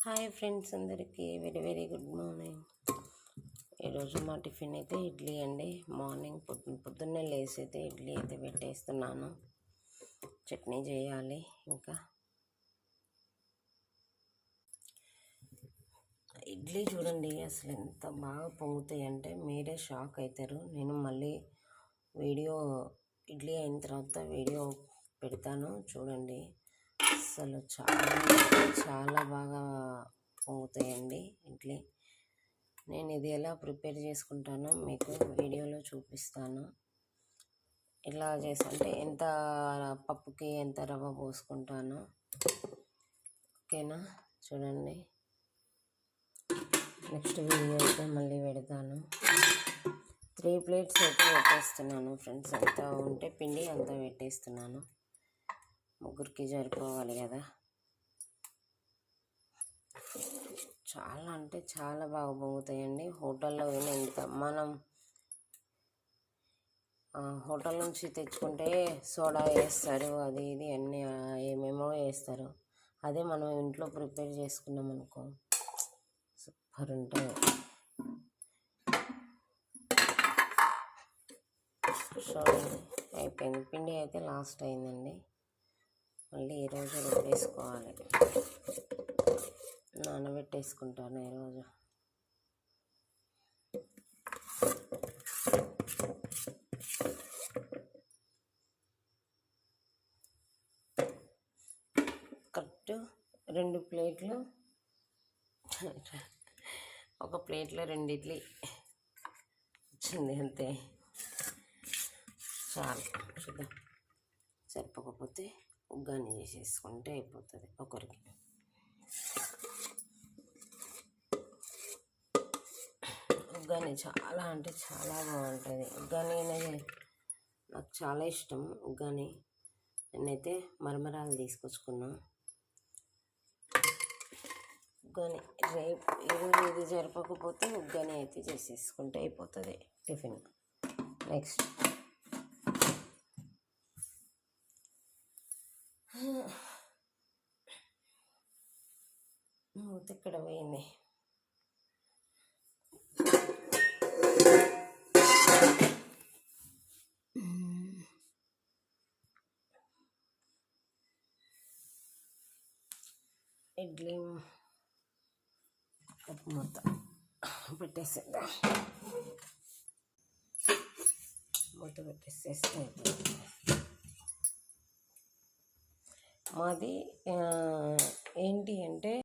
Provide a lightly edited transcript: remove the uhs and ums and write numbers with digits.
Hi friends, అందరికీ very very good morning. ఈరోజు మా టిఫిన్ అయితే ఇడ్లీ అండి. మార్నింగ్ పొద్దున్నే లేసి అయితే ఇడ్లీ అయితే పెట్టేస్తున్నాను. చట్నీ చేయాలి. ఇంకా ఇడ్లీ చూడండి అసలు ఎంత బాగా పొంగుతాయి అంటే మీరే షాక్ అవుతారు. నేను మళ్ళీ వీడియో ఇడ్లీ అయిన తర్వాత వీడియో పెడతాను చూడండి. అసలు చాలా బాగా పొంగుతాయండి ఇడ్లీ. నేను ఇది ఎలా ప్రిపేర్ చేసుకుంటానో మీకు వీడియోలో చూపిస్తాను. ఇలా అంటే ఎంత పప్పుకి ఎంత రవ్వ పోసుకుంటానో. ఓకేనా, చూడండి. నెక్స్ట్ వీడియో అయితే మళ్ళీ పెడతాను. 3 ప్లేట్స్ అయితే పెట్టేస్తున్నాను ఫ్రెండ్స్. ఎంత ఉంటే పిండి అంతా పెట్టేస్తున్నాను. ముగ్గురికి సరిపోవాలి కదా. చాలా అంటే చాలా బాగా పొంగుతాయండి. హోటల్లో ఎంత మనం హోటల్ నుంచి తెచ్చుకుంటే సోడా వేస్తారు, అది ఇది అన్నీ ఏమేమో వేస్తారు. అదే మనం ఇంట్లో ప్రిపేర్ చేసుకున్నాం అనుకో సూపర్ ఉంటుంది. చూడండి, అయిపోయింది. పిండి అయితే లాస్ట్ అయిందండి. మళ్ళీ ఈరోజు రుబ్బేసుకోవాలి. నానబెట్టేసుకుంటాను ఈరోజు. కరెక్ట్ 2 ప్లేట్లు, ఒక ప్లేట్లో 2 ఇడ్లీ వచ్చింది అంతే. చాలు, చూద్దాం. సరిపోకపోతే ఉగ్గాని చేసేసుకుంటే అయిపోతుంది ఒకరికి. ఉగ్గాని చాలా అంటే చాలా బాగుంటుంది. ఉగ్గాని అనేది నాకు చాలా ఇష్టం. ఉగ్గాని నేనైతే మరమరాలు తీసుకొచ్చుకున్నా. ఉగ్గాని రేపు ఈరోజు ఇది జరపకపోతే ఉగ్గాని అయితే చేసేసుకుంటే అయిపోతుంది టిఫిన్. నెక్స్ట్ మూత ఇక్కడ పోయింది. ఇడ్లీ కప్పు మొత్తం పెట్టేసేద్దాం. మూత పెట్టేసేస్తే మాది ఏంటి అంటే